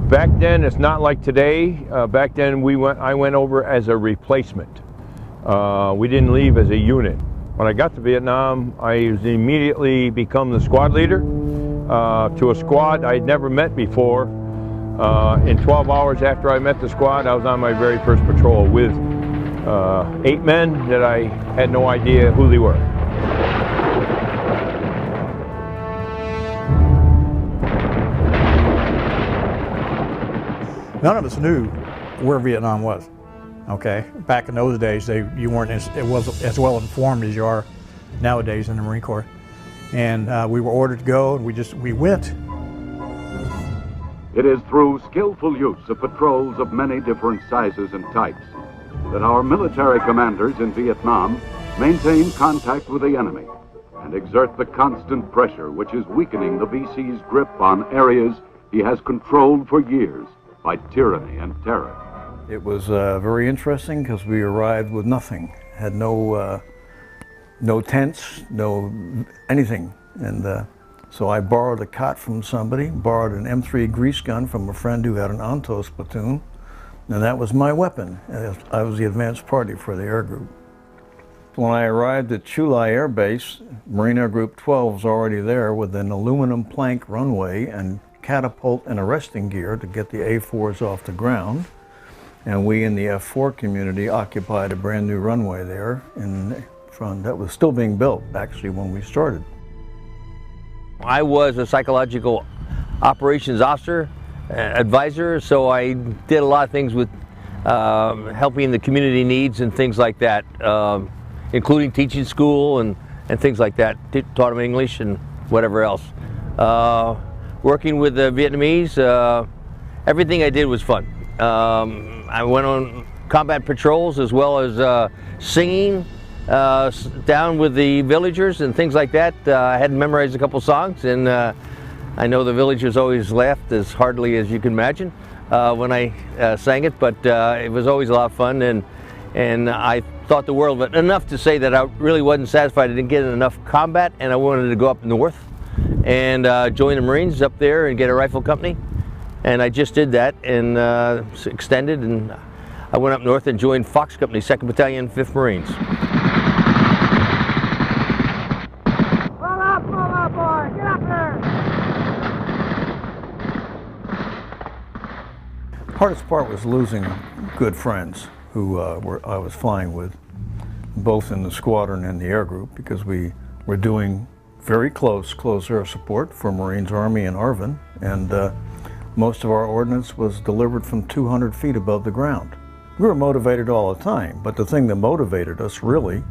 Back then, it's not like today. Back then, I went over as a replacement. We didn't leave as a unit. When I got to Vietnam, I was immediately become the squad leader to a squad I'd never met before. In 12 hours after I met the squad, I was on my very first patrol with 8 men that I had no idea who they were. None of us knew where Vietnam was. Okay, back in those days, you weren't as well informed as you are nowadays in the Marine Corps. And we were ordered to go, and we went. It is through skillful use of patrols of many different sizes and types that our military commanders in Vietnam maintain contact with the enemy and exert the constant pressure which is weakening the VC's grip on areas he has controlled for years by tyranny and terror. It was very interesting because we arrived with nothing, had no tents, no anything, and so I borrowed a cot from somebody, borrowed an M3 grease gun from a friend who had an Ontos platoon, and that was my weapon. I was the advanced party for the air group. When I arrived at Chu Lai Air Base, Marine Air Group 12 was already there with an aluminum plank runway and catapult and arresting gear to get the A4s off the ground. And we in the F4 community occupied a brand new runway there in front that was still being built actually when we started. I was a psychological operations officer, advisor, so I did a lot of things with helping the community needs and things like that, including teaching school and things like that. Taught them English and whatever else. Working with the Vietnamese, everything I did was fun. I went on combat patrols as well as singing down with the villagers and things like that. I had memorized a couple songs, and I know the villagers always laughed as heartily as you can imagine when I sang it, but it was always a lot of fun, and I thought the world of it enough to say that I really wasn't satisfied. I didn't get enough combat, and I wanted to go up north and join the Marines up there and get a rifle company. And I just did that and extended, and I went up north and joined Fox Company, 2nd Battalion, 5th Marines. Pull up, boy! Get up there! The hardest part was losing good friends who I was flying with, both in the squadron and the air group, because we were doing very close air support for Marines, Army, and ARVN, and most of our ordnance was delivered from 200 feet above the ground. We were motivated all the time, but the thing that motivated us really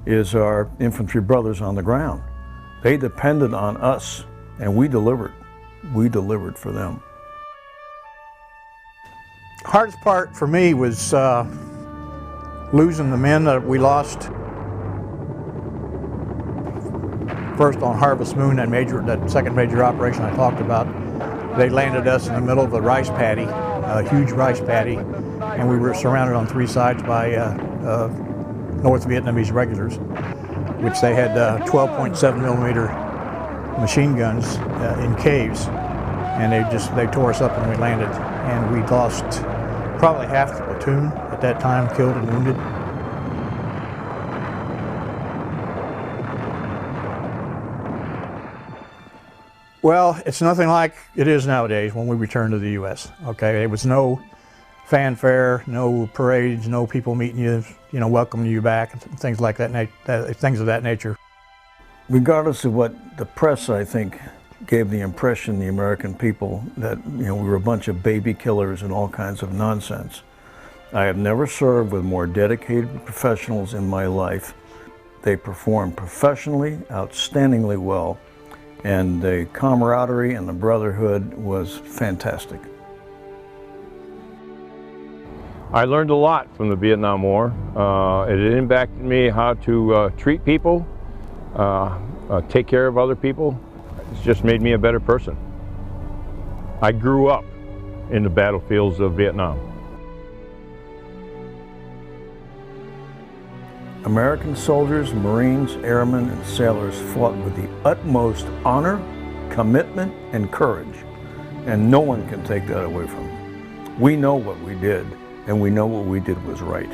is our infantry brothers on the ground. They depended on us, and we delivered. We delivered for them. Hardest part for me was losing the men that we lost. First on Harvest Moon, that second major operation I talked about, they landed us in the middle of a rice paddy, a huge rice paddy, and we were surrounded on 3 sides by North Vietnamese regulars, which they had 12.7 millimeter machine guns in caves, and they tore us up when we landed, and we lost probably half the platoon at that time, killed and wounded. Well, it's nothing like it is nowadays when we return to the U.S. Okay, there was no fanfare, no parades, no people meeting you, welcoming you back, and things like that, things of that nature. Regardless of what the press, I think, gave the impression, the American people, that we were a bunch of baby killers and all kinds of nonsense. I have never served with more dedicated professionals in my life. They performed professionally, outstandingly well, and the camaraderie and the brotherhood was fantastic. I learned a lot from the Vietnam War. It impacted me how to treat people, take care of other people. It's just made me a better person. I grew up in the battlefields of Vietnam. American soldiers, Marines, airmen, and sailors fought with the utmost honor, commitment, and courage. And no one can take that away from them. We know what we did, and we know what we did was right.